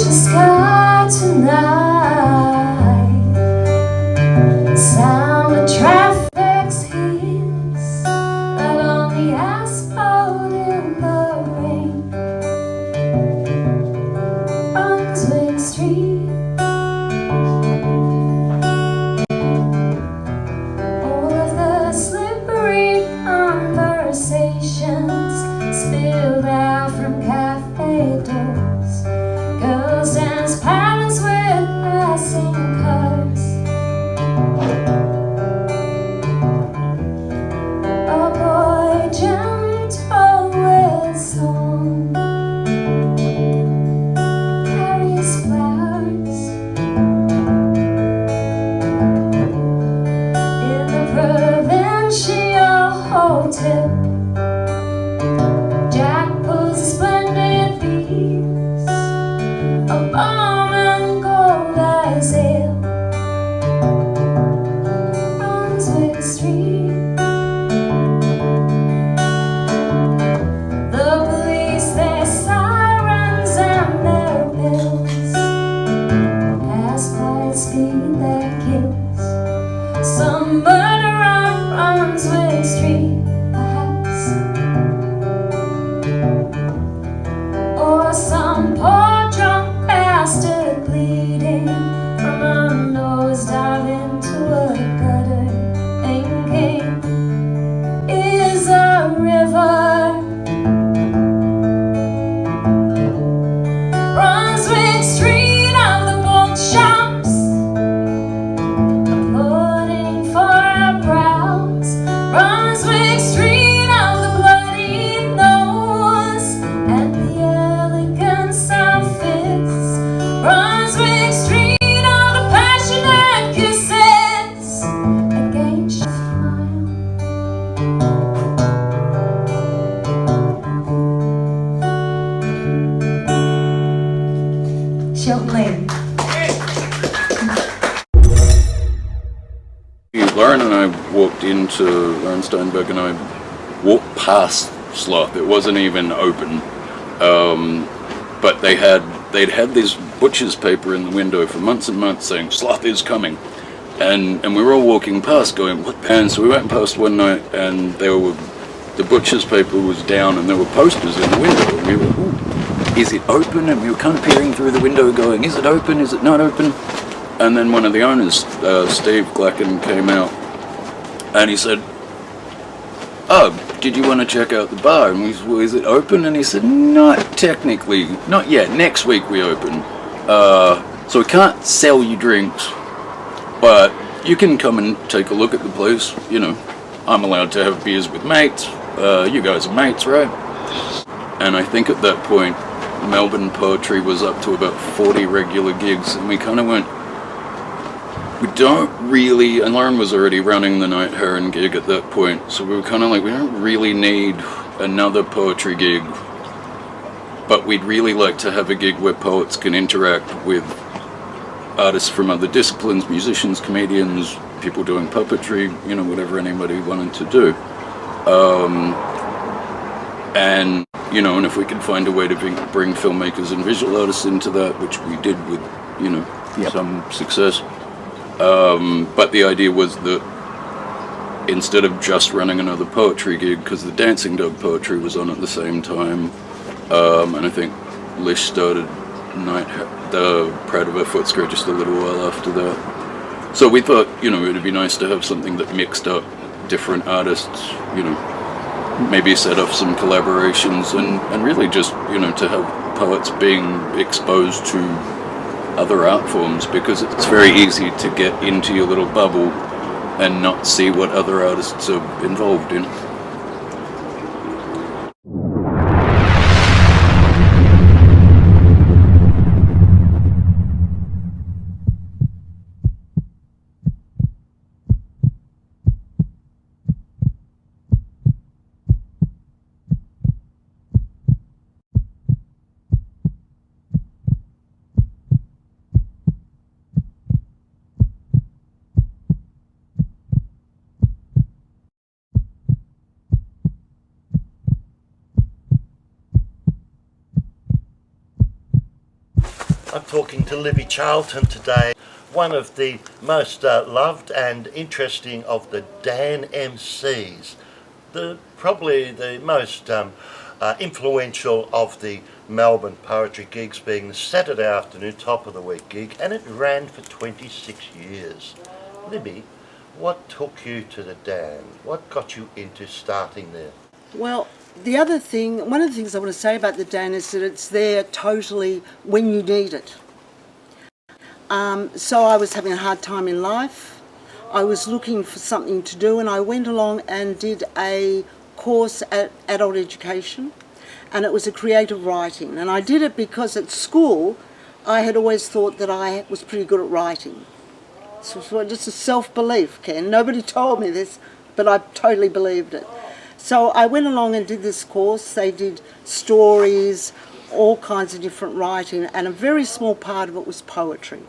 the sky tonight. Sound of traffic's heels, but on the asphalt in the rain. Brunswick Street, all of the slippery conversations spilled out from cafe doors. Girls dance patterns with passing cars. A boy gentle with song carries flowers in the provincial hotel. Jack pulls a splendid piece of balm and gold as ale. Brunswick Street, the police, their sirens and their bells pass by a speed that kills. Some murder on Brunswick Street, perhaps, or some poor drunk bastard bleeding from a nose dive into a gutter, thinking is a river. Brunswick Street of the book shops, applauding for our brows. Brunswick Street of the bloody nose and the elegance of fists. Brunswick Street of the passionate kisses against your smile. Shelton Lea. Lauren and I walked into Lauren Steinberg and I walked past Sloth. It wasn't even open, but they'd had this butcher's paper in the window for months and months saying Sloth is coming, and we were all walking past going what? And so we went past one night and the butcher's paper was down and there were posters in the window and we were, ooh, is it open? And we were kind of peering through the window going, is it open? Is it not open? And then one of the owners, Steve Glacken, came out and he said, oh, did you want to check out the bar? And we said, well, is it open? And he said, not technically, not yet. Next week we open. So we can't sell you drinks, but you can come and take a look at the place. You know, I'm allowed to have beers with mates. You guys are mates, right? And I think at that point, Melbourne poetry was up to about 40 regular gigs, and we kind of went, we don't really, and Lauren was already running the Night Heron gig at that point, so we were kind of like, we don't really need another poetry gig, but we'd really like to have a gig where poets can interact with artists from other disciplines, musicians, comedians, people doing puppetry, you know, whatever anybody wanted to do. And, you know, and if we could find a way to bring filmmakers and visual artists into that, which we did with, you know, some success. But the idea was that instead of just running another poetry gig, because the Dancing Dog poetry was on at the same time, and I think Lish started the Proud of Her Footscray just a little while after that. So we thought, you know, it would be nice to have something that mixed up different artists, you know, maybe set up some collaborations and really just, you know, to have poets being exposed to other art forms, because it's very easy to get into your little bubble and not see what other artists are involved in. I'm talking to Libby Charlton today, one of the most loved and interesting of the Dan MCs, probably the most influential of the Melbourne poetry gigs, being the Saturday afternoon top of the week gig, and it ran for 26 years. Libby, what took you to the Dan? What got you into starting there? Well, one of the things I want to say about the Dan is that it's there totally when you need it. So I was having a hard time in life. I was looking for something to do, and I went along and did a course at adult education, and it was a creative writing. And I did it because at school I had always thought that I was pretty good at writing. So it was just a self-belief, Ken. Nobody told me this, but I totally believed it. So I went along and did this course. They did stories, all kinds of different writing, and a very small part of it was poetry.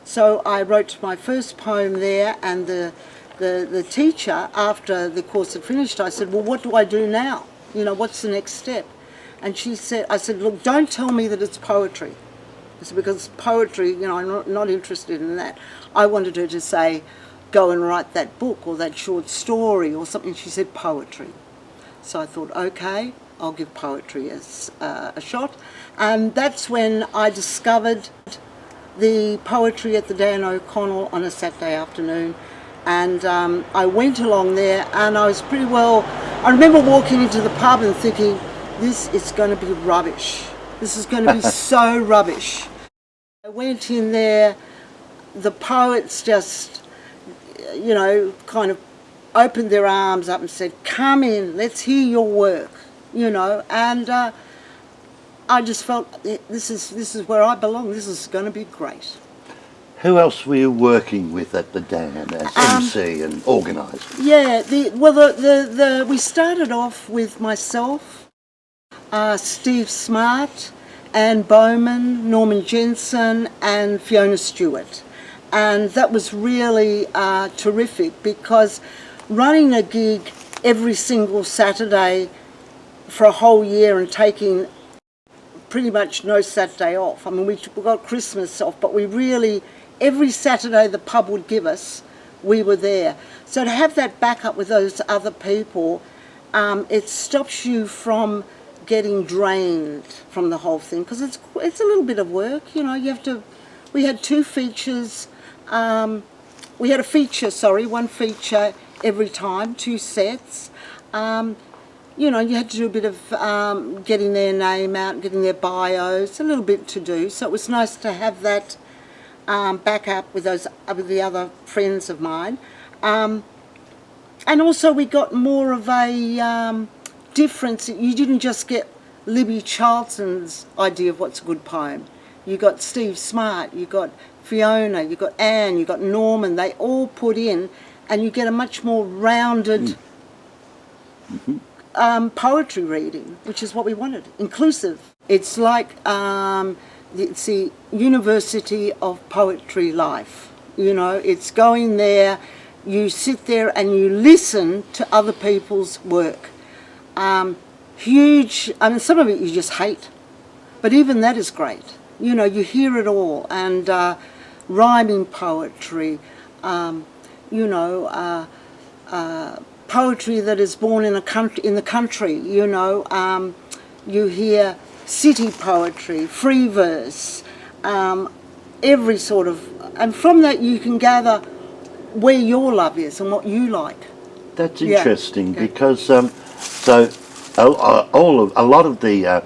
So I wrote my first poem there, and the teacher, after the course had finished, I said, well, what do I do now? You know, what's the next step? And I said, look, don't tell me that it's poetry. I said, because poetry, you know, I'm not interested in that. I wanted her to say, go and write that book or that short story or something. She said, poetry. So I thought, okay, I'll give poetry a shot. And that's when I discovered the poetry at the Dan O'Connell on a Saturday afternoon. And I went along there, and I was pretty well... I remember walking into the pub and thinking, this is going to be rubbish. This is going to be so rubbish. I went in there, the poets just, you know, kind of opened their arms up and said, come in, let's hear your work, you know, and I just felt this is where I belong. This is going to be great. Who else were you working with at the Dan as MC and organiser? Yeah, we started off with myself, Steve Smart, Anne Bowman, Norman Jensen and Fiona Stewart. And that was really terrific, because running a gig every single Saturday for a whole year and taking pretty much no Saturday off. I mean, we got Christmas off, but we really, every Saturday the pub would give us, we were there. So to have that backup with those other people, it stops you from getting drained from the whole thing, because it's a little bit of work, you know. You have to. We had two features. We had one feature every time, two sets. You know, you had to do a bit of getting their name out, getting their bios, a little bit to do. So it was nice to have that backup with the other friends of mine. And also we got more of a difference. You didn't just get Libby Charlton's idea of what's a good poem. You got Steve Smart, you got Fiona, you got Anne, you got Norman. They all put in, and you get a much more rounded poetry reading, which is what we wanted, inclusive. It's like it's the University of Poetry Life. You know, it's going there, you sit there and you listen to other people's work. Huge, I mean, some of it you just hate, but even that is great. You know, you hear it all, and rhyming poetry, you know, poetry that is born in the country, you know. You hear city poetry, free verse, every sort of, and from that you can gather where your love is and what you like. That's interesting, because so a lot of the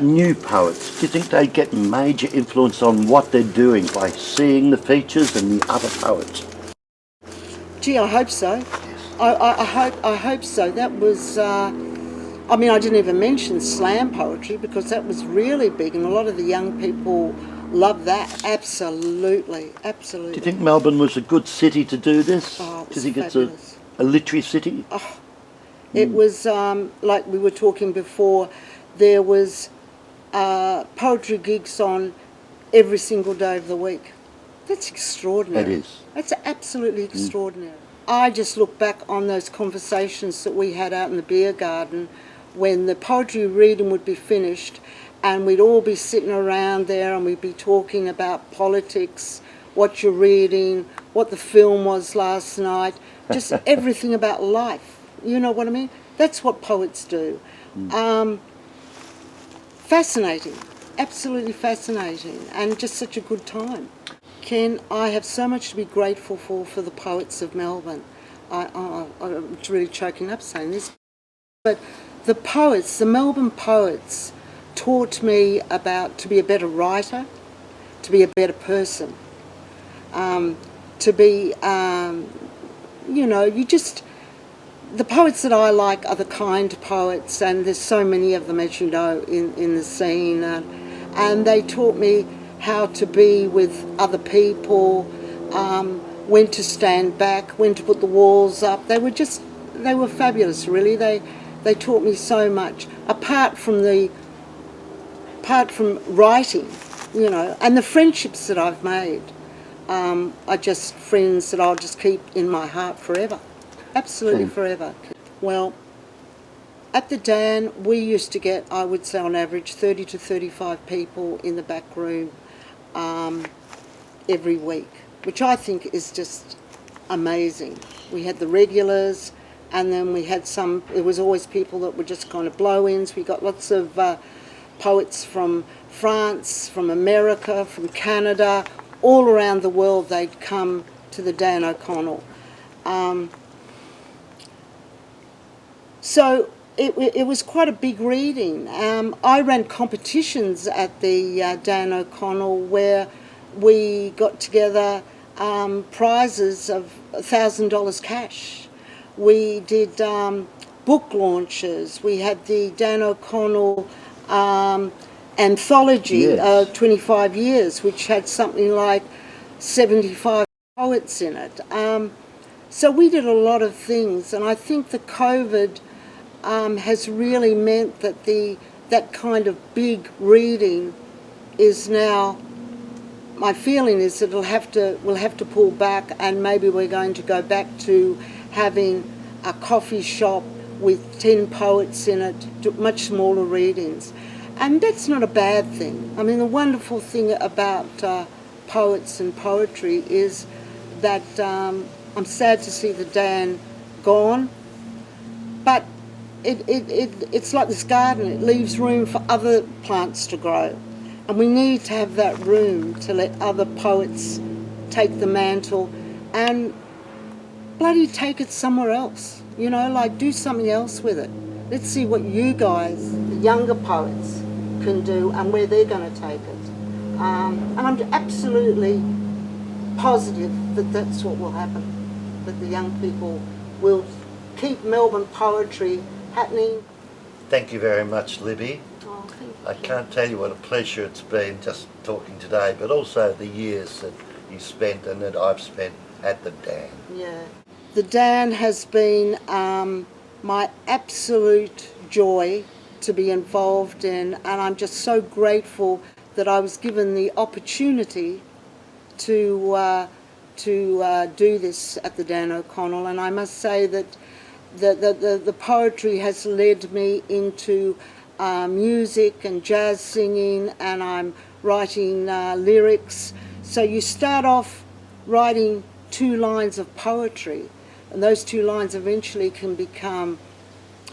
new poets, do you think they get major influence on what they're doing by seeing the features and the other poets? Gee, I hope so. I hope so. That was, I mean, I didn't even mention slam poetry, because that was really big, and a lot of the young people love that. Absolutely, absolutely. Do you think Melbourne was a good city to do this? Oh, it was do you think fabulous. It's a literary city? Oh, it was, like we were talking before, there was poetry gigs on every single day of the week. That's extraordinary. It is. That's absolutely extraordinary. I just look back on those conversations that we had out in the beer garden when the poetry reading would be finished, and we'd all be sitting around there and we'd be talking about politics, what you're reading, what the film was last night, just everything about life. You know what I mean? That's what poets do. Fascinating, absolutely fascinating, and just such a good time. Ken, I have so much to be grateful for the poets of Melbourne. I'm really choking up saying this, but the poets, the Melbourne poets, taught me about to be a better writer, to be a better person, to be, the poets that I like are the kind poets, and there's so many of them, as you know, in the scene, and they taught me how to be with other people, when to stand back, when to put the walls up. They were fabulous, really. They taught me so much, apart from writing, and the friendships that I've made are just friends that I'll just keep in my heart forever. Absolutely forever. Well, at the Dan, we used to get, I would say on average, 30 to 35 people in the back room every week, which I think is just amazing. We had the regulars, and then we had it was always people that were just kind of blow-ins. We got lots of poets from France, from America, from Canada, all around the world. They'd come to the Dan O'Connell. So it was quite a big reading. I ran competitions at the Dan O'Connell where we got together prizes of $1,000 cash. We did book launches. We had the Dan O'Connell anthology, 25 years, which had something like 75 poets in it. So we did a lot of things, and I think the COVID has really meant that that kind of big reading is now, my feeling is that we'll have to pull back, and maybe we're going to go back to having a coffee shop with 10 poets in it, much smaller readings. And that's not a bad thing. I mean, the wonderful thing about poets and poetry is that I'm sad to see the Dan gone, but it's like this garden. It leaves room for other plants to grow. And we need to have that room to let other poets take the mantle and bloody take it somewhere else. Like do something else with it. Let's see what you guys, the younger poets, can do and where they're going to take it. And I'm absolutely positive that that's what will happen, that the young people will keep Melbourne poetry happening. Thank you very much, Libby. Oh, thank you. I can't tell you what a pleasure it's been just talking today, but also the years that you spent and that I've spent at the Dan. Yeah. The Dan has been my absolute joy to be involved in, and I'm just so grateful that I was given the opportunity to do this at the Dan O'Connell. And I must say that the poetry has led me into music and jazz singing, and I'm writing lyrics. So you start off writing 2 lines of poetry, and those 2 lines eventually can become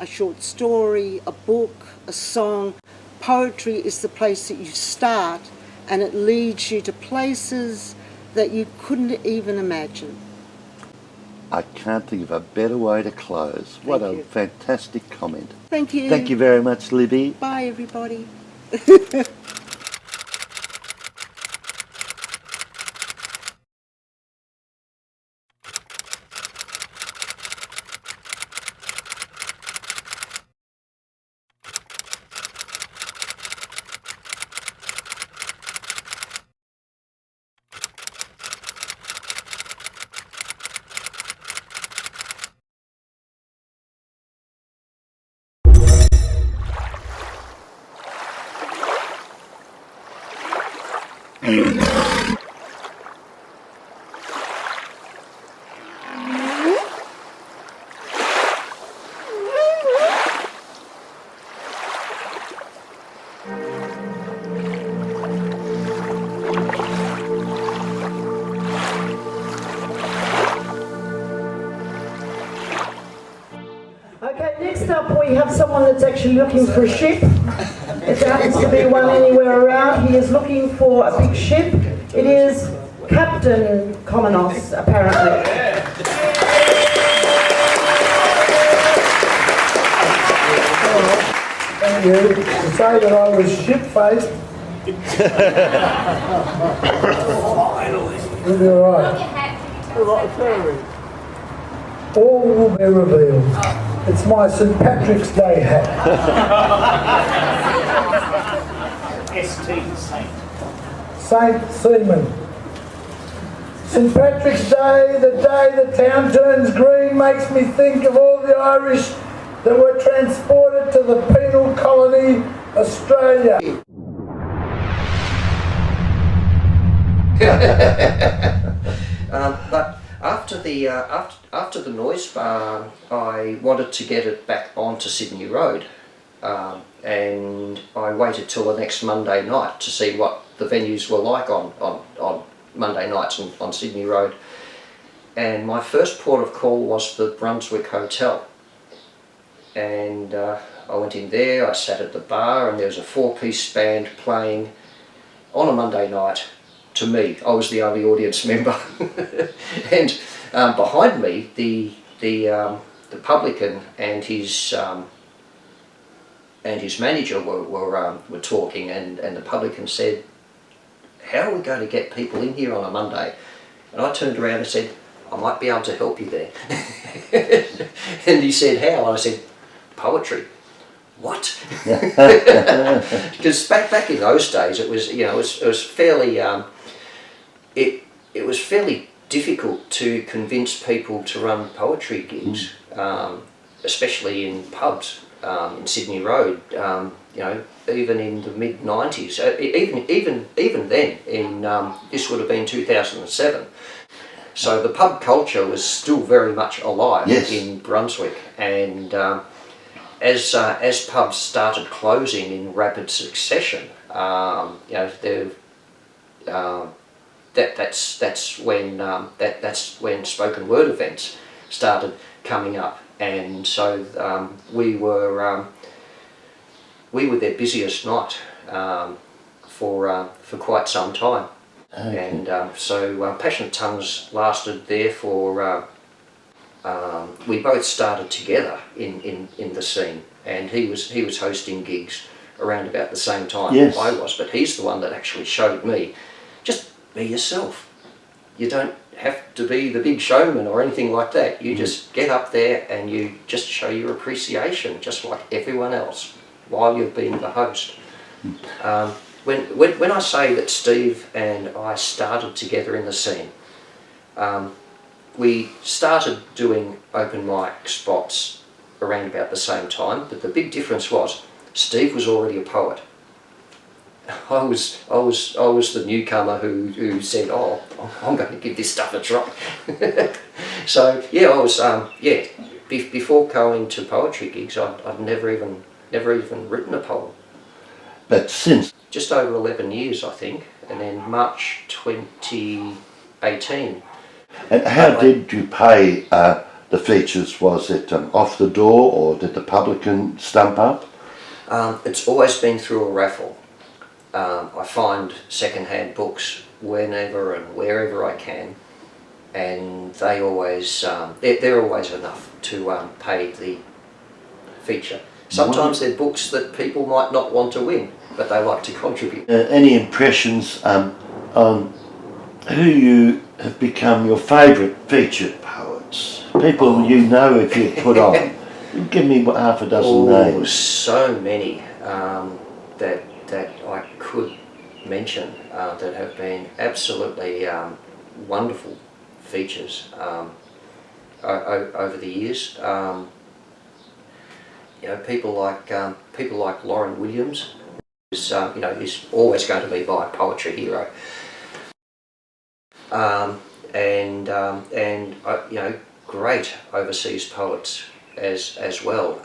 a short story, a book, a song. Poetry is the place that you start, and it leads you to places that you couldn't even imagine. I can't think of a better way to close. What a fantastic comment. Thank you. Thank you very much, Libby. Bye, everybody. we have someone that's actually looking for a ship. If there happens to be one anywhere around, he is looking for a big ship. It is Captain Komenos, apparently. Thank you. To say that I was shit-faced. You'll be alright. All will be revealed. It's my St. Patrick's Day hat. ST Saint. Saint Seaman. St. Patrick's Day, the day the town turns green, makes me think of all the Irish that were transported to the penal colony, Australia. But after the noise bar, I wanted to get it back onto Sydney Road, and I waited till the next Monday night to see what the venues were like on Monday nights on Sydney Road. And my first port of call was the Brunswick Hotel, and I went in there. I sat at the bar, and there was a 4-piece band playing on a Monday night. To me, I was the only audience member, and behind me, the publican and his manager were talking, and the publican said, "How are we going to get people in here on a Monday?" And I turned around and said, "I might be able to help you there." And he said, "How?" And I said, "Poetry." What? Because back in those days, it was it was fairly it was fairly difficult to convince people to run poetry gigs, especially in pubs in Sydney Road. Even in the mid '90s, even then, in this would have been 2007. So the pub culture was still very much alive in Brunswick, and as pubs started closing in rapid succession, that's when spoken word events started coming up, and so we were their busiest night for quite some time. Okay. And so Passionate Tongues lasted there for. We both started together in the scene, and he was hosting gigs around about the same time I was, but he's the one that actually showed me, just be yourself. You don't have to be the big showman or anything like that. You just get up there and you just show your appreciation, just like everyone else, while you're being the host. When I say that Steve and I started together in the scene, we started doing open mic spots around about the same time, but the big difference was Steve was already a poet. I was the newcomer who said, "Oh, I'm going to give this stuff a try." So yeah, I was before going to poetry gigs, I'd never even written a poem. But since Just over 11 years, I think, and then March 2018. And how did you pay the features? Was it off the door, or did the publican stump up? It's always been through a raffle. I find second-hand books whenever and wherever I can, and they always they're always enough to pay the feature. Sometimes they're books that people might not want to win, but they like to contribute. Any impressions on who you have become your favourite featured poets? People you know if you put on. Give me half a dozen names. So many that I could mention that have been absolutely wonderful features over the years. People like Lauren Williams, is always going to be my poetry hero. Great overseas poets as well.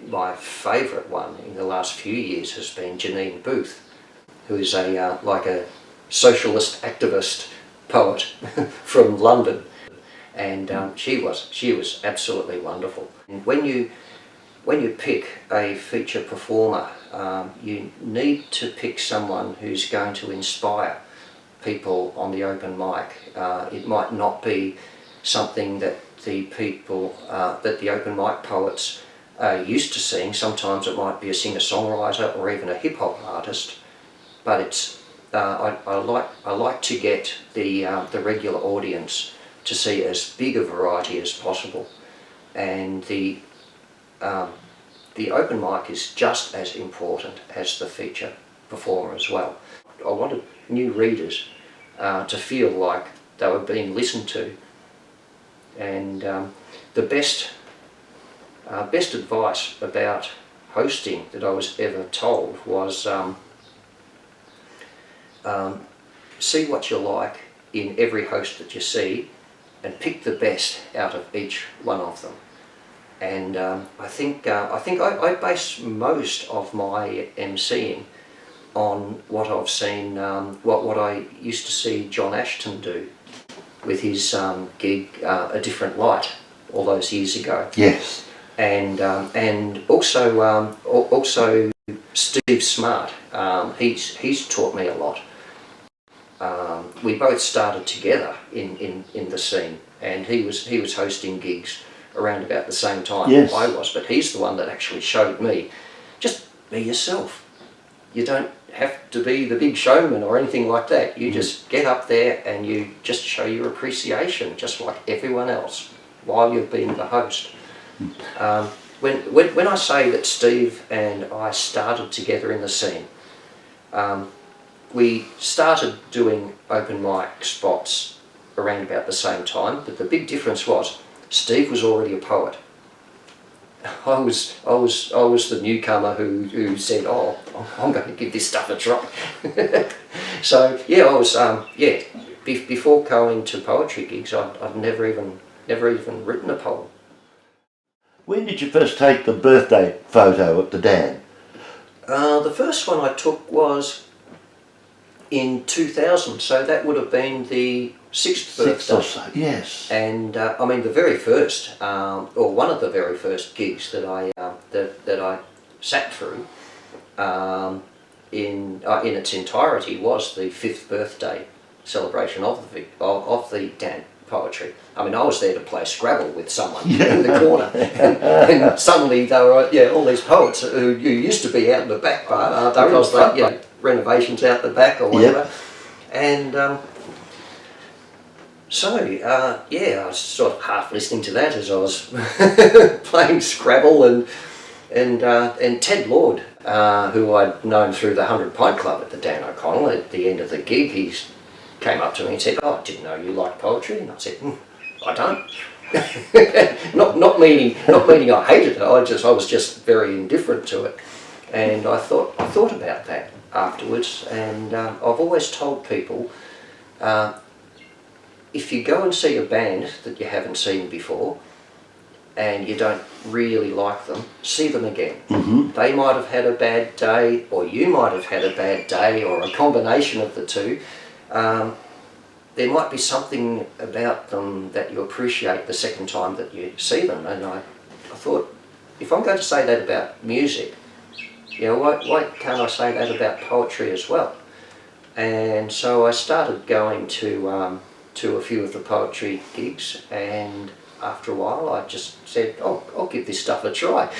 My favourite one in the last few years has been Janine Booth, who is a socialist activist poet from London, and she was absolutely wonderful. And when you when you pick a feature performer, you need to pick someone who's going to inspire people on the open mic. It might not be something that the people, that the open mic poets are used to seeing. Sometimes it might be a singer-songwriter or even a hip-hop artist, but it's I like to get the regular audience to see as big a variety as possible, and the open mic is just as important as the feature performer as well. I wanted new readers to feel like they were being listened to, and the best advice about hosting that I was ever told was see what you like in every host that you see and pick the best out of each one of them. And I think I base most of my emceeing on what I've seen, what I used to see John Ashton do with his gig A Different Light all those years ago. Yes. And also Steve Smart. He's taught me a lot. We both started together in the scene, and he was hosting gigs around about the same time Yes. I was, but he's the one that actually showed me, just be yourself. You don't have to be the big showman or anything like that. You just get up there and you just show your appreciation, just like everyone else, while you've been the host. When I say that Steve and I started together in the scene, we started doing open mic spots around about the same time, but the big difference was Steve was already a poet. I was the newcomer who said, "Oh, I'm going to give this stuff a try." So yeah, I was before going to poetry gigs, I'd never even written a poem. When did you first take the birthday photo at the Dan? The first one I took was in 2000, so that would have been the 6th birthday. 6th or so, yes. And I mean, the very first, or one of the very first gigs that I sat through in its entirety was the 5th birthday celebration of the Dan Poetry. I mean, I was there to play Scrabble with someone in the corner, and suddenly there were all these poets who used to be out in the back part. They were like renovations out the back or whatever, and I was sort of half listening to that as I was playing Scrabble, and Ted Lord, who I'd known through the 100 Pint Club at the Dan O'Connell. At the end of the gig, he came up to me and said, "Oh, I didn't know you liked poetry." And I said, "I don't." not meaning I hated it. I was just very indifferent to it. And I thought about that afterwards, and I've always told people, if you go and see a band that you haven't seen before and you don't really like them, see them again. Mm-hmm. They might have had a bad day, or you might have had a bad day, or a combination of the two. There might be something about them that you appreciate the second time that you see them. And I thought, if I'm going to say that about music, why can't I say that about poetry as well? And so I started going to a few of the poetry gigs, and after a while I just said, "Oh, I'll give this stuff a try."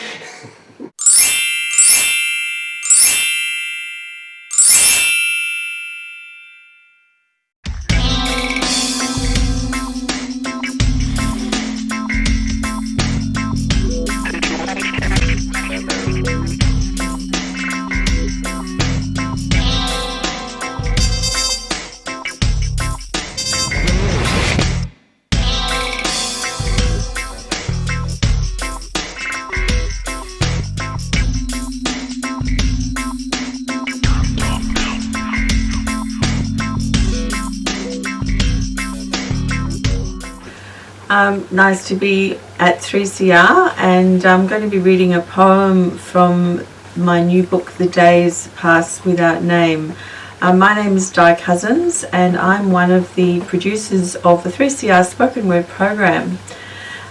Nice to be at 3CR, and I'm going to be reading a poem from my new book, The Days Pass Without Name. My name is Di Cousins, and I'm one of the producers of the 3CR spoken word program.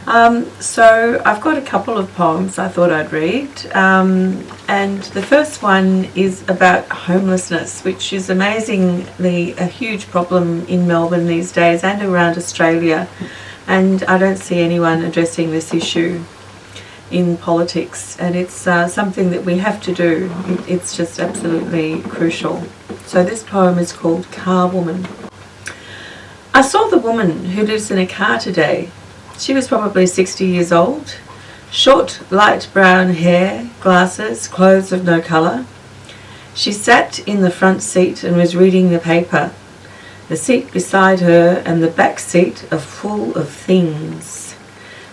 So I've got a couple of poems I thought I'd read, and the first one is about homelessness, which is amazingly a huge problem in Melbourne these days and around Australia, and I don't see anyone addressing this issue in politics, and it's something that we have to do. It's just absolutely crucial. So this poem is called Car Woman. I saw the woman who lives in a car today. She was probably 60 years old. Short, light brown hair, glasses, clothes of no colour. She sat in the front seat and was reading the paper. The seat beside her and the back seat are full of things.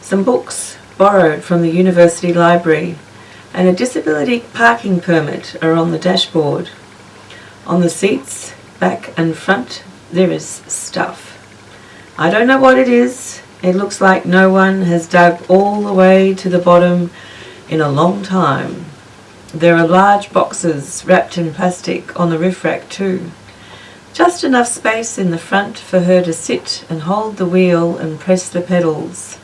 Some books borrowed from the university library and a disability parking permit are on the dashboard. On the seats, back and front, there is stuff. I don't know what it is. It looks like no one has dug all the way to the bottom in a long time. There are large boxes wrapped in plastic on the roof rack too. Just enough space in the front for her to sit and hold the wheel and press the pedals.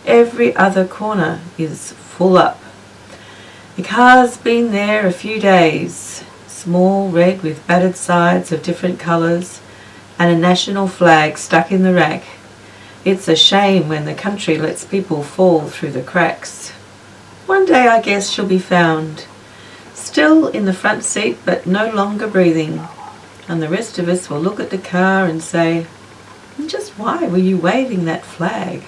Every other corner is full up. The car's been there a few days. Small red with battered sides of different colours and a national flag stuck in the rack. It's a shame when the country lets people fall through the cracks. One day I guess she'll be found, still in the front seat but no longer breathing, and the rest of us will look at the car and say, just why were you waving that flag?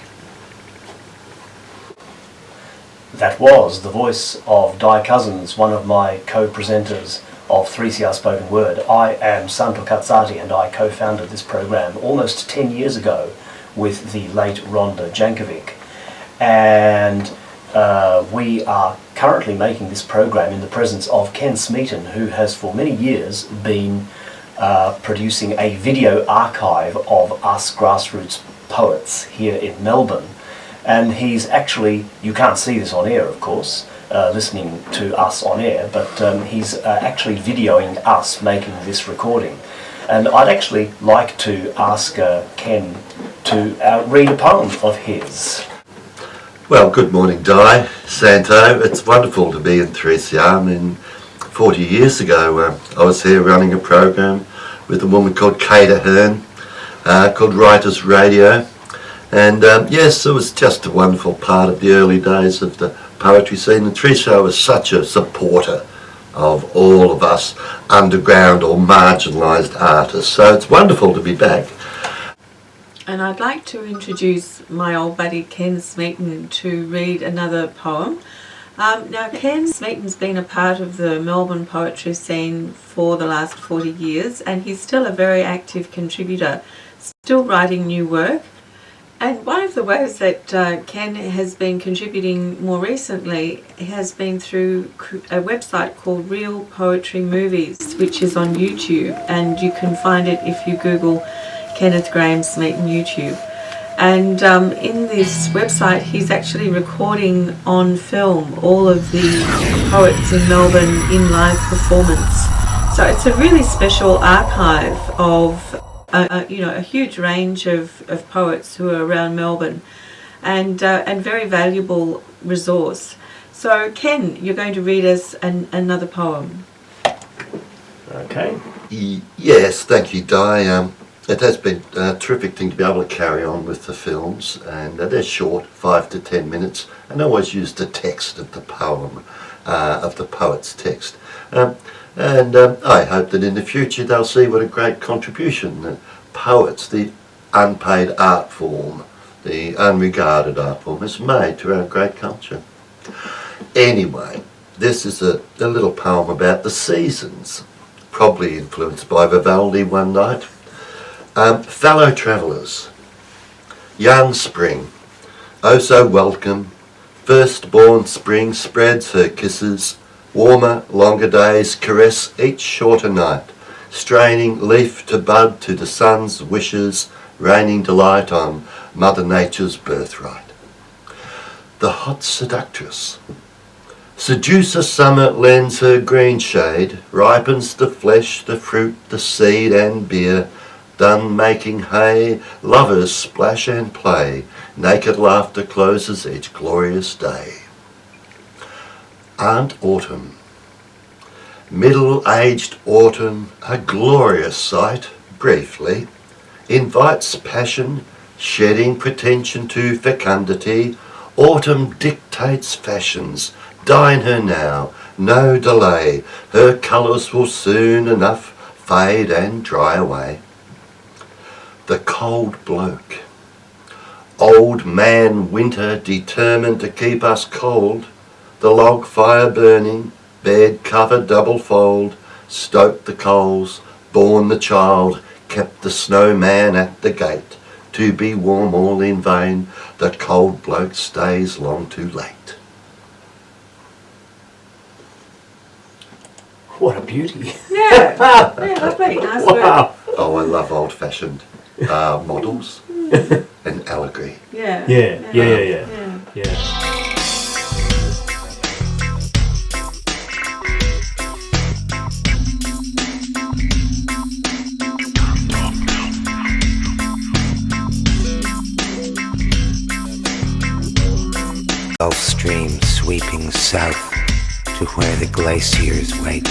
That was the voice of Di Cousins, one of my co-presenters of 3CR Spoken Word. I am Santo Katsati and I co-founded this program almost 10 years ago with the late Rhonda Jankovic, and we are currently making this program in the presence of Ken Smeaton, who has for many years been producing a video archive of us grassroots poets here in Melbourne. And he's actually, you can't see this on air of course, listening to us on air, but he's actually videoing us making this recording. And I'd actually like to ask Ken to read a poem of his. Well, good morning, Di, Santo. It's wonderful to be in 3CR. I mean, 40 years ago, I was here running a program with a woman called Kate Ahern, called Writers Radio. And yes, it was just a wonderful part of the early days of the poetry scene. And 3CR was such a supporter of all of us underground or marginalised artists. So it's wonderful to be back. And I'd like to introduce my old buddy Ken Smeaton to read another poem. Now Ken Smeaton's been a part of the Melbourne poetry scene for the last 40 years and he's still a very active contributor, still writing new work. And one of the ways that Ken has been contributing more recently has been through a website called Real Poetry Movies, which is on YouTube, and you can find it if you Google Kenneth Graham Smeaton YouTube. And in this website he's actually recording on film all of the poets in Melbourne in live performance. So it's a really special archive of a huge range of poets who are around Melbourne, and very valuable resource. So Ken, you're going to read us another poem. Okay. Yes, thank you, Di. It has been a terrific thing to be able to carry on with the films, and they're short, 5 to 10 minutes, and I always use the text of the poem, of the poet's text. And I hope that in the future they'll see what a great contribution the poets, the unpaid art form, the unregarded art form, has made to our great culture. Anyway, this is a little poem about the seasons, probably influenced by Vivaldi one night. Fellow travellers, young spring, oh so welcome, first-born spring spreads her kisses, warmer, longer days caress each shorter night, straining leaf to bud to the sun's wishes, raining delight on Mother Nature's birthright. The hot seductress. Seducer summer lends her green shade, ripens the flesh, the fruit, the seed and beer, done making hay, lovers splash and play, naked laughter closes each glorious day. Aunt Autumn. Middle-aged autumn, a glorious sight, briefly, invites passion, shedding pretension to fecundity. Autumn dictates fashions, dine her now, no delay, her colours will soon enough fade and dry away. The cold bloke. Old man winter determined to keep us cold, the log fire burning, bed cover double fold, stoked the coals, born the child, kept the snowman at the gate, to be warm all in vain, the cold bloke stays long too late. What a beauty. Yeah, lovely, nice Wow. Oh, I love old-fashioned models and allegory. Yeah. Yeah. Gulf Stream sweeping south to where the glaciers wait.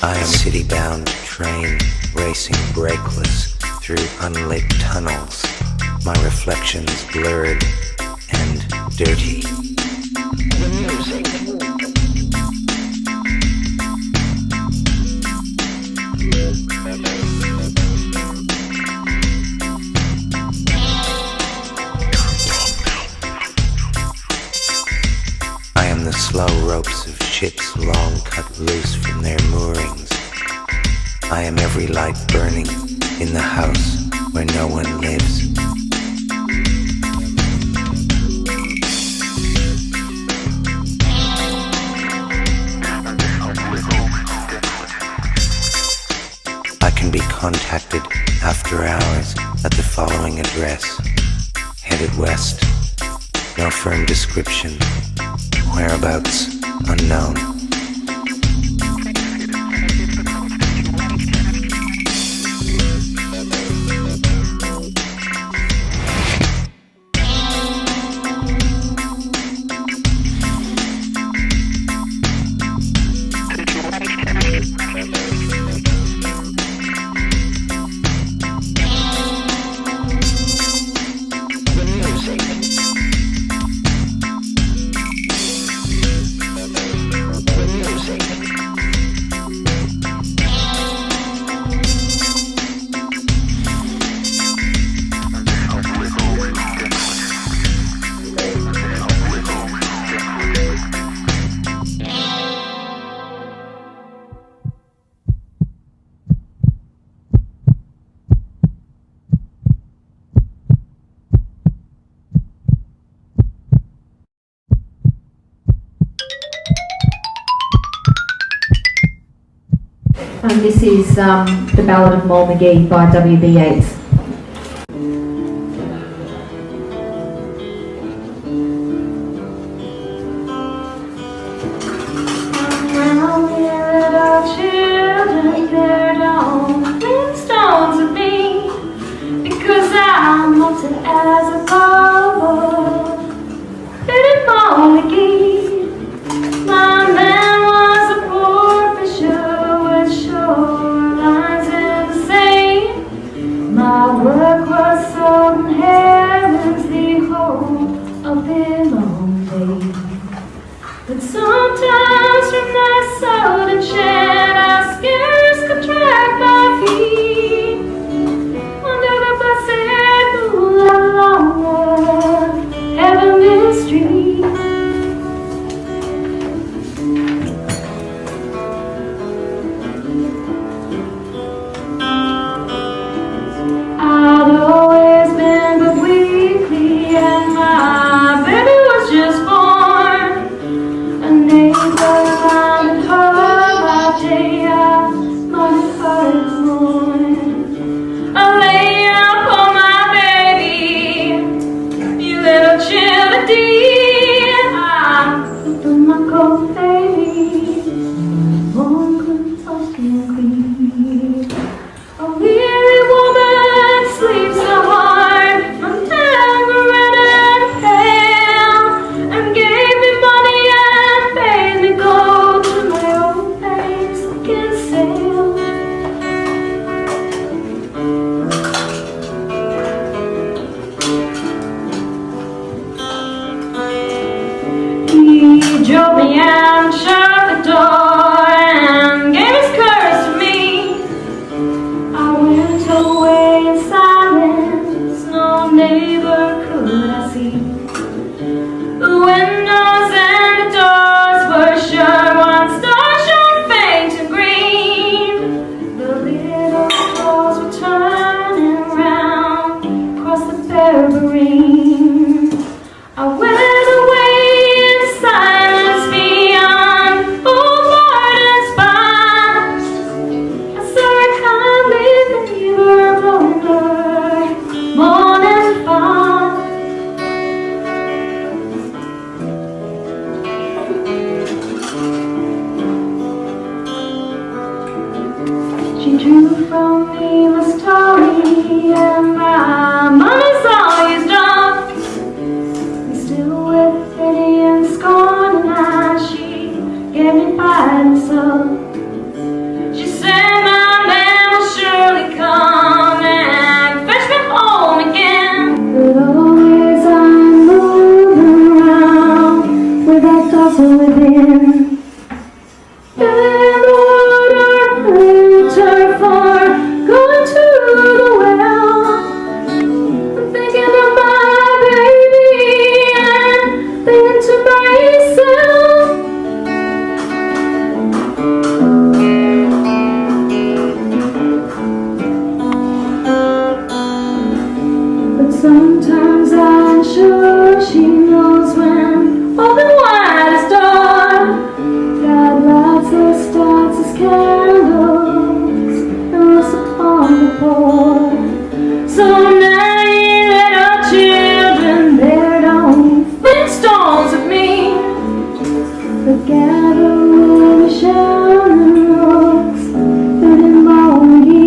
I am a city-bound train racing brakeless through unlit tunnels, my reflections blurred and dirty. I am the slow ropes of ships long cut loose from their moorings. I am every light burning in the house where no one lives. I can be contacted after hours at the following address. Headed west. No firm description. Whereabouts unknown. This is The Ballad of Moll McGee by W.B. Yeats. Under the blessed moonlight, berberine. I went away in silence beyond all gardens fine. I saw a kindly neighbor blowing her morning fine. She drew from me my story and my money's all used up. I'm still with pity and scorn, and now she gave me fighting some. She said my man will surely come and fetch me home again. But always I'm moving around with that tussle within. And what I thanked her for going to the well. I'm thinking of my baby and thinking to myself. But sometimes I'm sure she knows when open wide is dark. God lights the stars as candles and looks upon the poor. So many little children, they don't fling stones at me, but gather with the shining looks that involve me.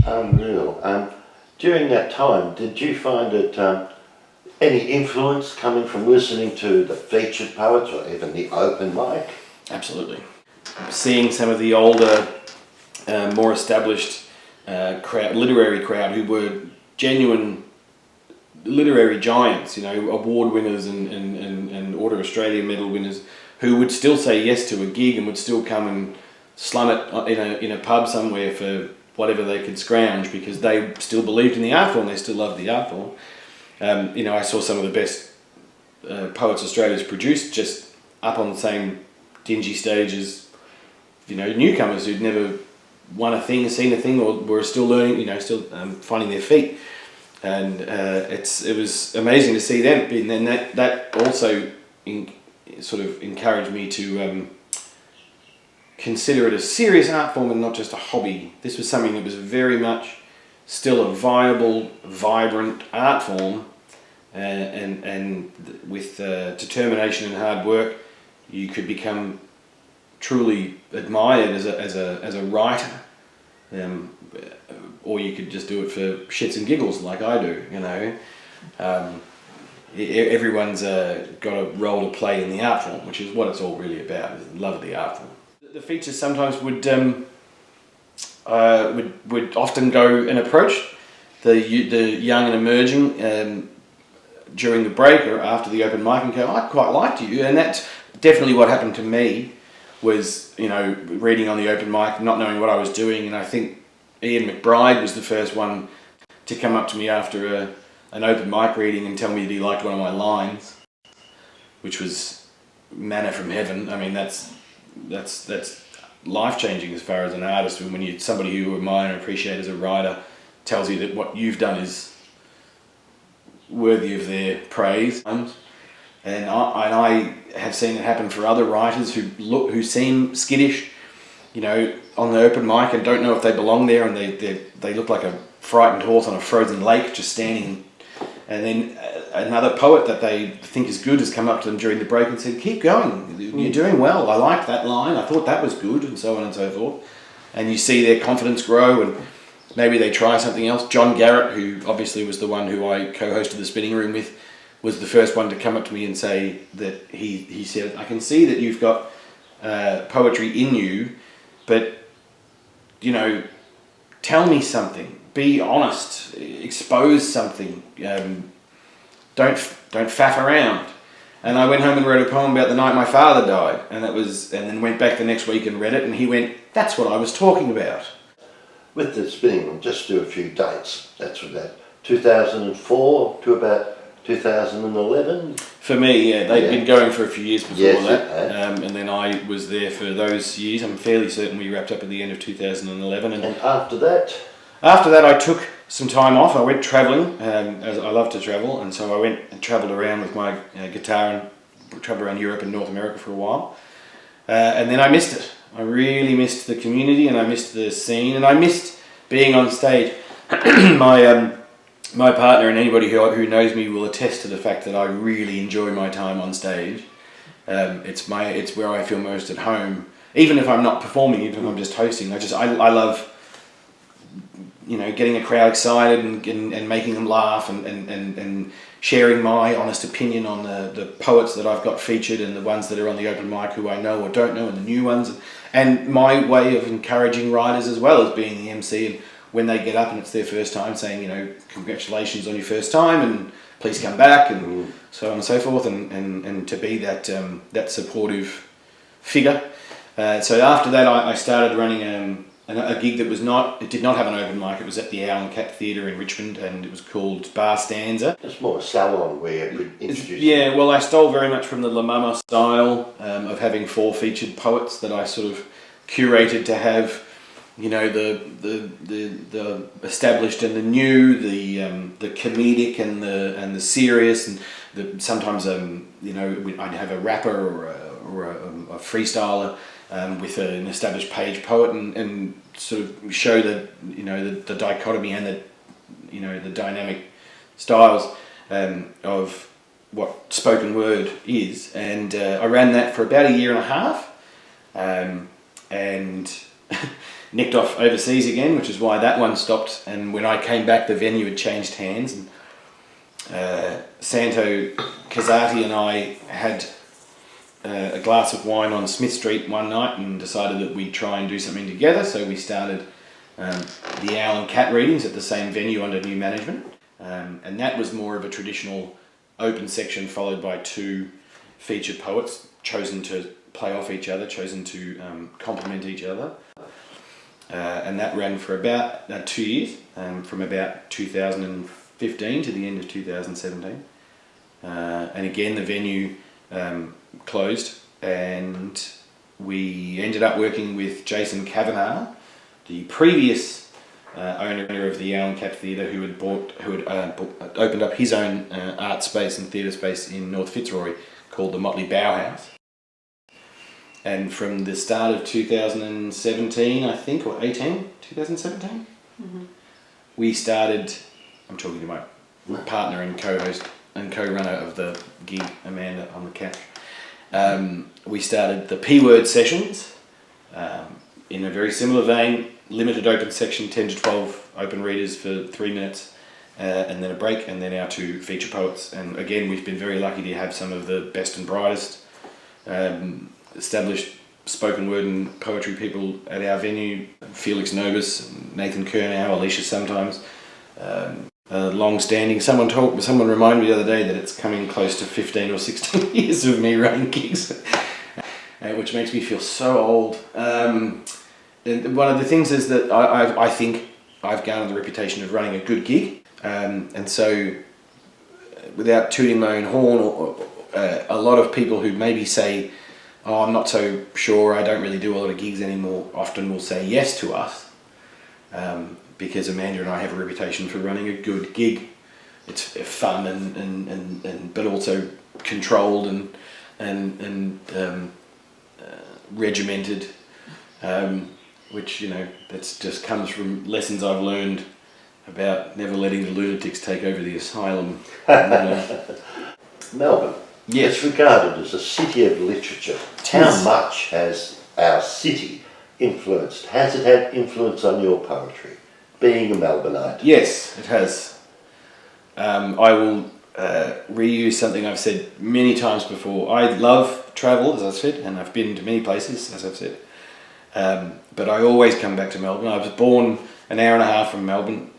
Unreal. During that time, did you find it any influence coming from listening to the featured poets or even the open mic? Absolutely. Seeing some of the older, more established literary crowd who were genuine literary giants, you know, award winners and Order Australia medal winners, who would still say yes to a gig and would still come and slum it in a pub somewhere for whatever they could scrounge because they still believed in the art form, they still loved the art form. You know, I saw some of the best poets Australia's produced just up on the same dingy stage as, you know, newcomers who'd never won a thing, seen a thing, or were still learning, you know, still finding their feet. And it was amazing to see them. And then that also sort of encouraged me to consider it a serious art form and not just a hobby. This was something that was very much still a viable, vibrant art form, and with determination and hard work, you could become truly admired as a writer, or you could just do it for shits and giggles like I do. You know, everyone's got a role to play in the art form, which is what it's all really about, is the love of the art form. The features sometimes would often go and approach the young and emerging during the break or after the open mic and go, I quite liked you. And that's definitely what happened to me, was, you know, reading on the open mic, not knowing what I was doing. And I think Ian McBride was the first one to come up to me after an open mic reading and tell me that he liked one of my lines, which was manna from heaven. I mean, that's life-changing as far as an artist. When somebody who you admire and appreciate as a writer tells you that what you've done is worthy of their praise. And I have seen it happen for other writers who seem skittish, you know, on the open mic and don't know if they belong there, and they look like a frightened horse on a frozen lake just standing. And then another poet that they think is good has come up to them during the break and said, keep going, you're doing well, I liked that line, I thought that was good, and so on and so forth. And you see their confidence grow, and maybe they try something else. John Garrett, who obviously was the one who I co-hosted the Spinning Room with, was the first one to come up to me and say that he said, I can see that you've got poetry in you, but, you know, tell me something, be honest, expose something, don't faff around. And I went home and wrote a poem about the night my father died, and then went back the next week and read it, and he went, that's what I was talking about. With this being, just do a few dates, that's about 2004 to about 2011. For me, yeah, they'd been going for a few years before that, it and then I was there for those years. I'm fairly certain we wrapped up at the end of 2011. And after that? After that, I took some time off. I went travelling, as I love to travel, and so I went and travelled around with my guitar and travelled around Europe and North America for a while. And then I missed it. I really missed the community, and I missed the scene, and I missed being on stage. My partner and anybody who knows me will attest to the fact that I really enjoy my time on stage. It's where I feel most at home. Even if I'm not performing, even if I'm just hosting, I love, you know, getting a crowd excited and making them laugh and sharing my honest opinion on the poets that I've got featured and the ones that are on the open mic who I know or don't know and the new ones. And my way of encouraging writers as well as being the MC, and when they get up and it's their first time, saying, you know, congratulations on your first time and please come back and so on and so forth, and to be that supportive figure. So after that I started running a gig that did not have an open mic. It was at the Owl and Cat Theatre in Richmond, and it was called Bar Stanza. It's more a salon where you could introduce. Yeah, well, I stole very much from the La Mama style of having 4 featured poets that I sort of curated to have, you know, the established and the new, the comedic and the serious, and sometimes you know, I'd have a rapper or a freestyler with an established page poet, and sort of show the, you know, the dichotomy and the, you know, the dynamic styles of what spoken word is. And I ran that for about a year and a half, and nicked off overseas again, which is why that one stopped. And when I came back, the venue had changed hands, and Santo Casati and I had a glass of wine on Smith Street one night and decided that we'd try and do something together. So we started the Owl and Cat readings at the same venue under new management, and that was more of a traditional open section followed by 2 featured poets chosen to play off each other, chosen to complement each other. And that ran for about 2 years, from about 2015 to the end of 2017. And again, the venue closed, and we ended up working with Jason Kavanagh, the previous owner of the Owl and Cat Theatre, who had opened up his own art space and theatre space in North Fitzroy called the Motley Bauhaus. And from the start of 2017, I think, or 2017, we started, I'm talking to my partner and co-host and co-runner of the gig, Amanda, on the couch. We started the P-word sessions in a very similar vein, limited open section, 10 to 12 open readers for 3 minutes, and then a break, and then our 2 feature poets. And again, we've been very lucky to have some of the best and brightest established spoken word and poetry people at our venue. Felix Nobis, Nathan Kernow, Alicia sometimes. Long-standing. Someone reminded me the other day that it's coming close to 15 or 16 years of me running gigs, which makes me feel so old. And one of the things is that I think I've garnered the reputation of running a good gig, and so without tooting my own horn, a lot of people who maybe say, oh, I'm not so sure, I don't really do a lot of gigs anymore, often will say yes to us, because Amanda and I have a reputation for running a good gig. It's fun and but also controlled and regimented, which, you know, that's just comes from lessons I've learned about never letting the lunatics take over the asylum. Melbourne. Yes. It's regarded as a city of literature. How much has our city influenced? Has it had influence on your poetry, being a Melbourneite? Yes, it has. I will reuse something I've said many times before. I love travel, as I've said, and I've been to many places, as I've said. But I always come back to Melbourne. I was born an hour and a half from Melbourne,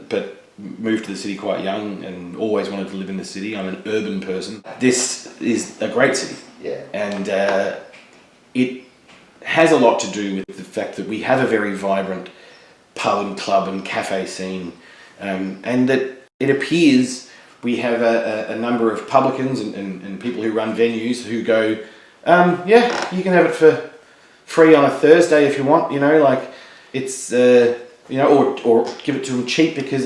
but moved to the city quite young and always wanted to live in the city. I'm an urban person. This is a great city. Yeah. And it has a lot to do with the fact that we have a very vibrant pub and club and cafe scene, and that it appears we have a number of publicans and people who run venues who go, yeah, you can have it for free on a Thursday if you want, like it's, or give it to them cheap because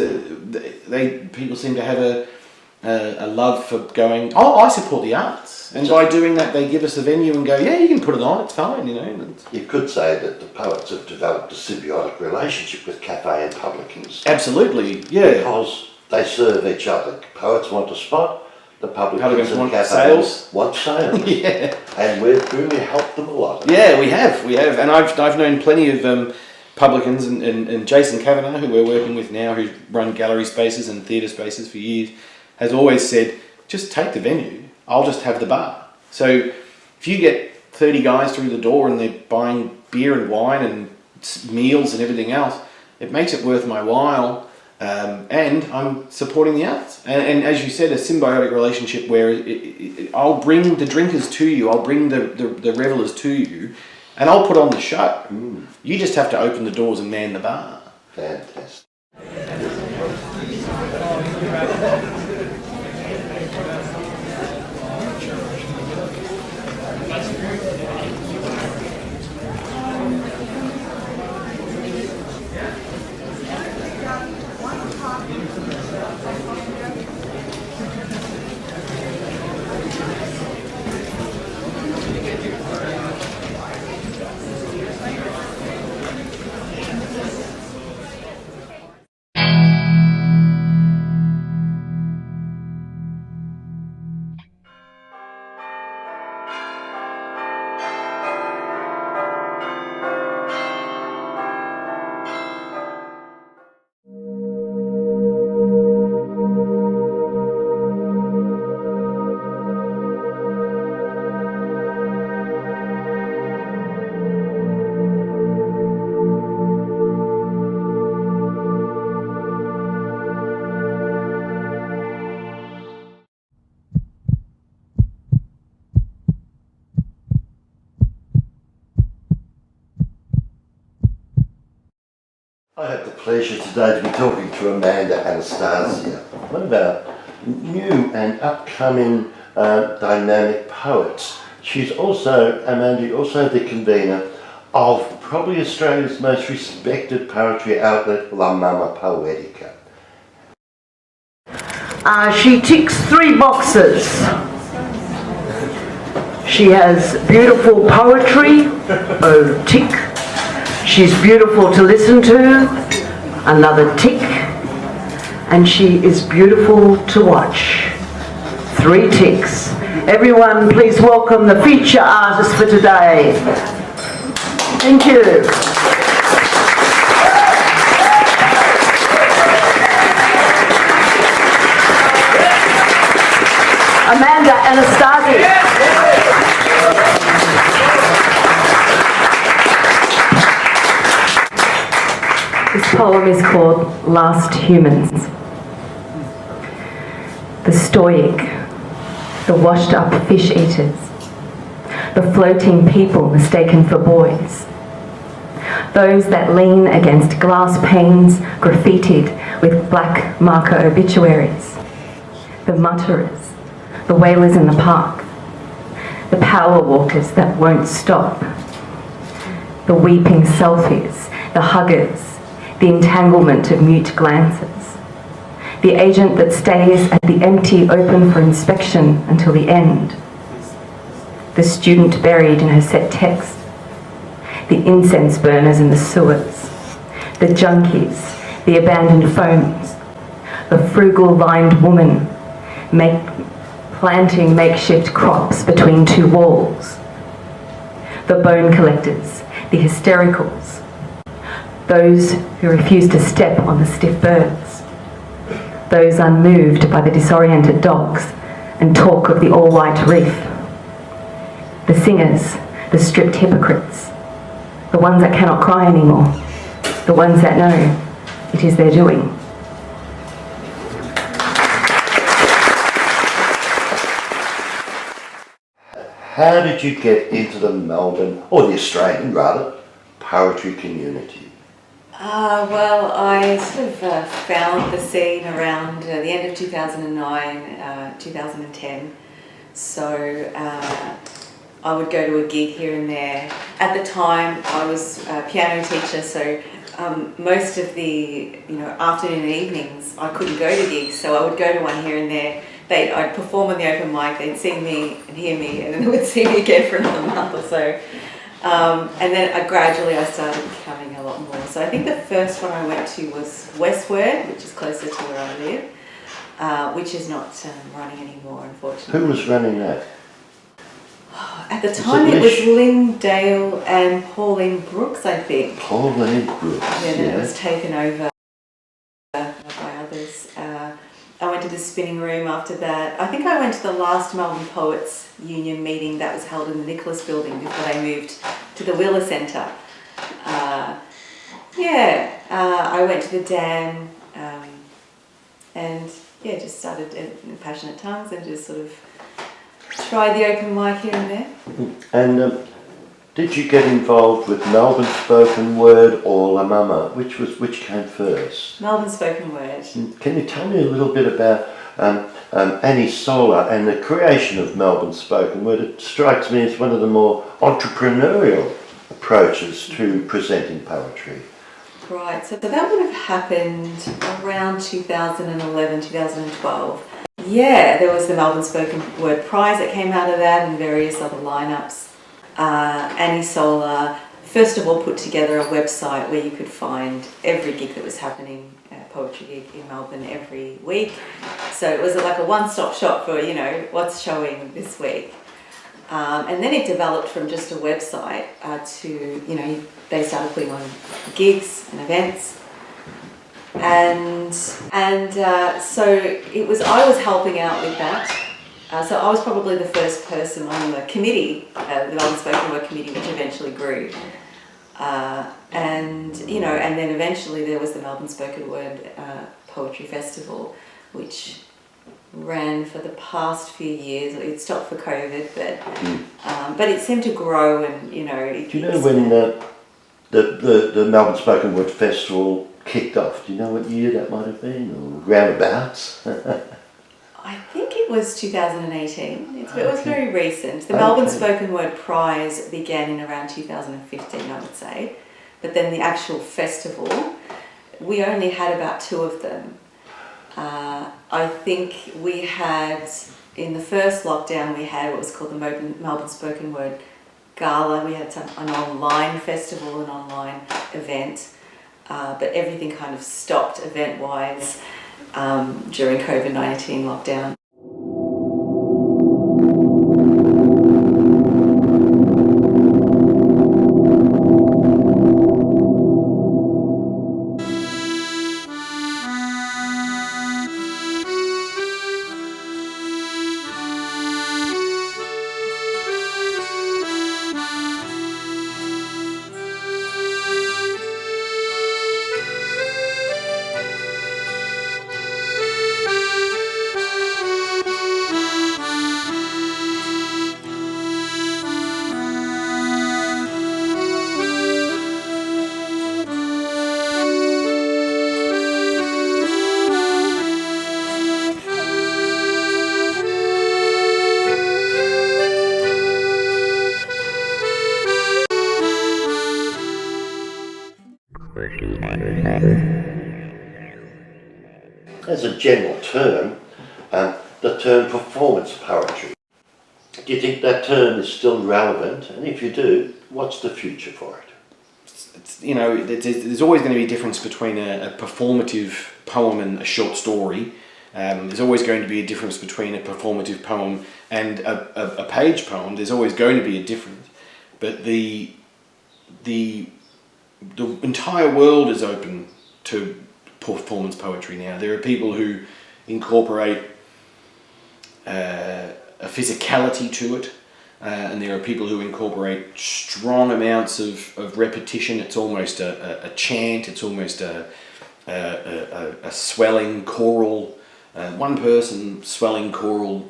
people seem to have a love for going, oh, I support the arts. And by doing that, they give us a venue and go, yeah, you can put it on, it's fine, You could say that the poets have developed a symbiotic relationship with cafe and publicans. Absolutely, yeah. Because they serve each other. Poets want a spot, the publicans and want cafes sales. want sales. Yeah. And we've really helped them a lot. Yeah, we have. And I've known plenty of publicans and Jason Kavanagh, who we're working with now, who's run gallery spaces and theatre spaces for years, has always said, just take the venue, I'll just have the bar. So if you get 30 guys through the door and they're buying beer and wine and meals and everything else, it makes it worth my while, and I'm supporting the arts. And as you said, a symbiotic relationship where I'll bring the drinkers to you, I'll bring the revellers to you, and I'll put on the show. You just have to open the doors and man the bar. Fantastic. I have the pleasure today to be talking to Amanda Anastasia, one of our new and upcoming dynamic poets. She's also, Amanda, you're also the convener of probably Australia's most respected poetry outlet, La Mama Poetica. She ticks 3 boxes. She has beautiful poetry, tick. She's beautiful to listen to, another tick. And she is beautiful to watch, 3 ticks. Everyone, please welcome the feature artist for today. Thank you. Amanda Anastasia. This poem is called Last Humans. The stoic, the washed up fish eaters, the floating people mistaken for boys, those that lean against glass panes graffitied with black marker obituaries, the mutterers, the wailers in the park, the power walkers that won't stop, the weeping selfies, the huggers, the entanglement of mute glances, the agent that stays at the empty open for inspection until the end, the student buried in her set text, the incense burners in the sewers, the junkies, the abandoned phones, the frugal-lined woman planting makeshift crops between 2 walls, the bone collectors, the hystericals, those who refuse to step on the stiff birds, those unmoved by the disoriented dogs, and talk of the all-white reef. The singers, the stripped hypocrites, the ones that cannot cry anymore, the ones that know it is their doing. How did you get into the Melbourne, or the Australian rather, poetry community? Well, I sort of found the scene around the end of 2009, 2010. So I would go to a gig here and there. At the time, I was a piano teacher, so most of the afternoon and evenings I couldn't go to gigs, so I would go to one here and there. I'd perform on the open mic, they'd see me and hear me, and then they would see me again for another month or so. And then gradually I started coming a lot more. So I think the first one I went to was Westward, which is closer to where I live, which is not running anymore, unfortunately. Who was running that? At the time it was Lynn Dale and Pauline Brooks, I think. Pauline Brooks, yeah. Then it was taken over by others. I went to the spinning room after that. I think I went to the last Melbourne Poets Union meeting that was held in the Nicholas building before they moved to the Wheeler Centre. I went to the Dam and just started in Passionate Tongues and just sort of tried the open mic here and there. And did you get involved with Melbourne Spoken Word or La Mama? Which came first? Melbourne Spoken Word. Can you tell me a little bit about Annie Solar and the creation of Melbourne Spoken Word? It strikes me as one of the more entrepreneurial approaches to presenting poetry. Right, so that would have happened around 2011, 2012. Yeah, there was the Melbourne Spoken Word Prize that came out of that and various other lineups. Annie Solar, first of all, put together a website where you could find every gig that was happening, poetry gig in Melbourne every week. So it was like a one-stop shop for, what's showing this week. And then it developed from just a website to, they started putting on gigs and events. And so I was helping out with that. So I was probably the first person on the committee, the Melbourne Spoken Word Committee, which eventually grew. And then eventually there was the Melbourne Spoken Word Poetry Festival, which ran for the past few years. It stopped for COVID, but it seemed to grow and, Do you know when the Melbourne Spoken Word Festival kicked off? Do you know what year that might have been, or roundabouts? I think it was 2018. It was very recent. The Melbourne Spoken Word Prize began in around 2015, I would say. But then the actual festival, we only had about 2 of them. I think we had, in the first lockdown, we had what was called the Melbourne Spoken Word Gala. We had an online festival, an online event. But everything kind of stopped event-wise during COVID-19 lockdown. As a general term, the term performance poetry. Do you think that term is still relevant? And if you do, what's the future for it? There's always going to be a difference between a performative poem and a short story. There's always going to be a difference between a performative poem and a page poem. There's always going to be a difference. But the entire world is open to performance poetry now. There are people who incorporate a physicality to it, and there are people who incorporate strong amounts of repetition. It's almost a chant, it's almost a swelling choral, one person swelling choral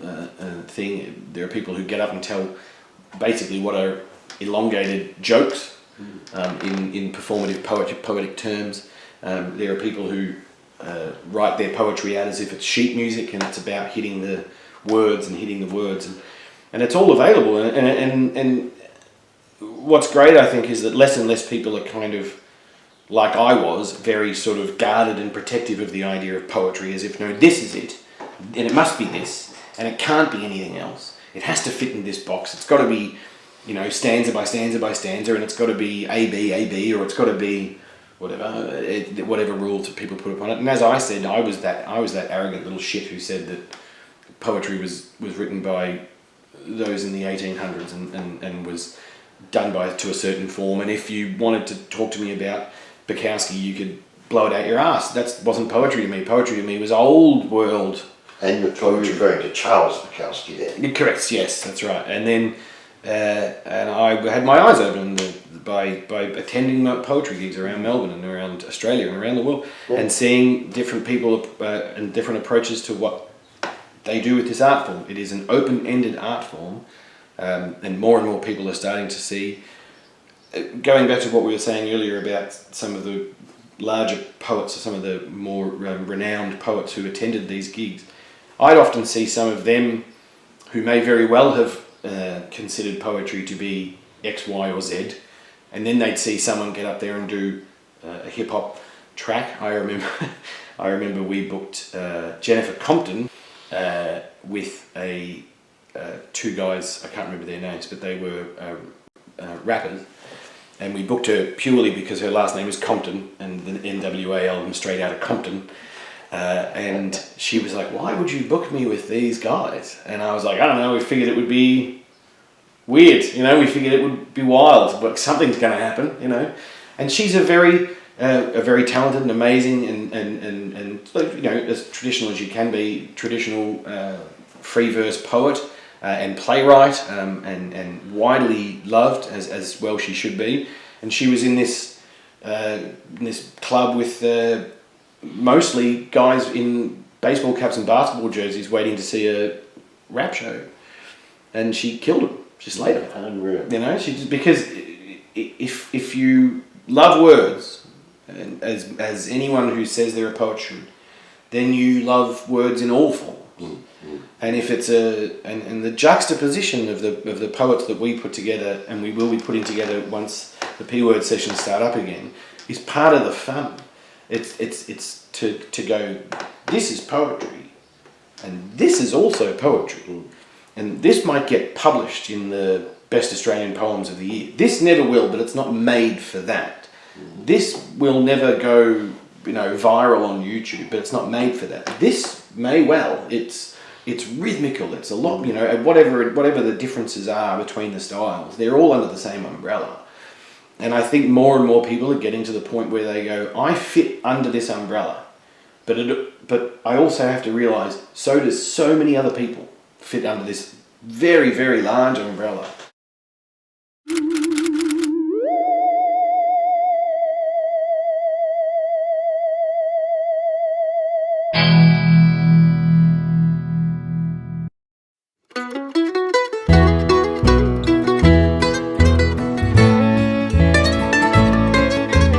thing. There are people who get up and tell basically what are elongated jokes in performative poetic terms. There are people who write their poetry out as if it's sheet music and it's about hitting the words and it's all available, and what's great, I think, is that less and less people are kind of, like I was, very sort of guarded and protective of the idea of poetry, as if, no, this is it, and it must be this, and it can't be anything else. It has to fit in this box. It's got to be, you know, stanza by stanza by stanza, and it's got to be A, B, or it's got to be whatever rules people put upon it. And as I said, I was that arrogant little shit who said that poetry was written by those in the 1800s and was done to a certain form, and if you wanted to talk to me about Bukowski, you could blow it out your ass. That wasn't poetry to me. Poetry to me was old world. And you're referring to Charles Bukowski there. Correct, yes, that's right. And then and I had my eyes opened by attending poetry gigs around Melbourne and around Australia and around the world, and seeing different people and different approaches to what they do with this art form. It is an open-ended art form, and more people are starting to see. Going back to what we were saying earlier about some of the larger poets, or some of the more renowned poets who attended these gigs, I'd often see some of them who may very well have considered poetry to be X, Y, or Z, and then they'd see someone get up there and do a hip-hop track. I remember we booked Jennifer Compton with two guys, I can't remember their names, but they were rappers, and we booked her purely because her last name is Compton, and the NWA album Straight Outta Compton, and she was like, why would you book me with these guys? And I was like, I don't know, we figured it would be weird, we figured it would be wild, but something's going to happen, and she's a very talented and amazing and as traditional as you can be, traditional free verse poet and playwright, and widely loved as well she should be. And she was in this club with mostly guys in baseball caps and basketball jerseys waiting to see a rap show, and she killed them. She slayed them. Unreal. She just, because if you love words, and as anyone who says they're a poet should, then you love words in all forms. And if it's and the juxtaposition of the poets that we put together, and we will be putting together once the P-word sessions start up again, is part of the fun. It's to go, this is poetry, and this is also poetry, and this might get published in the Best Australian Poems of the Year. This never will, but it's not made for that. This will never go, viral on YouTube, but it's not made for that. This may well. It's rhythmical. It's a lot, whatever the differences are between the styles, they're all under the same umbrella. And I think more and more people are getting to the point where they go, I fit under this umbrella, but I also have to realise so does so many other people fit under this very, very large umbrella.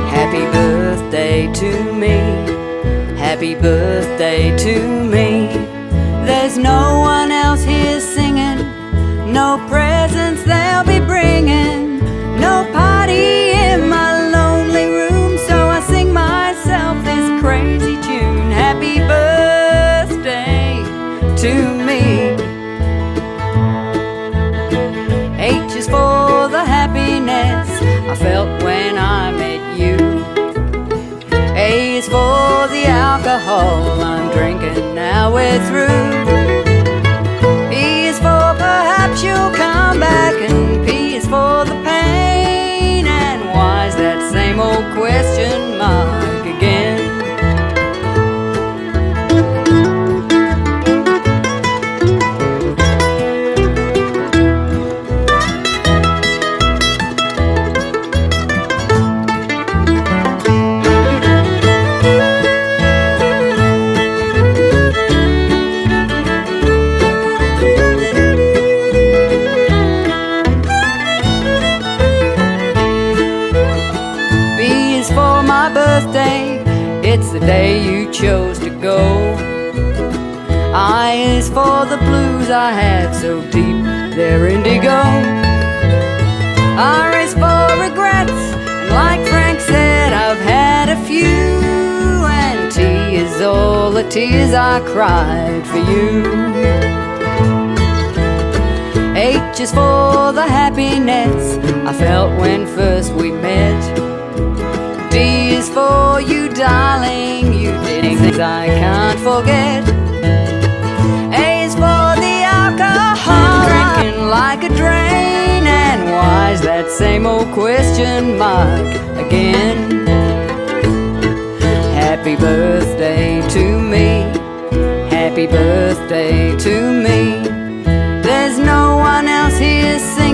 Happy birthday to me, happy birthday to me. There's no one else here singing, no presents they'll be bringing, no party in my lonely room, so I sing myself this crazy tune. Happy birthday to me. H is for the happiness I felt when I met you. A is for the alcohol I'm drinking now we're through. P is for perhaps you'll come back, and P day you chose to go. I is for the blues I had so deep, they're indigo. R is for regrets, and like Frank said, I've had a few. And T is all the tears I cried for you. H is for the happiness I felt when first we met. D is for you, darling, you did things I can't forget. A is for the alcohol, drinking like a drain. And why's that same old question mark again? Happy birthday to me, happy birthday to me. There's no one else here singing.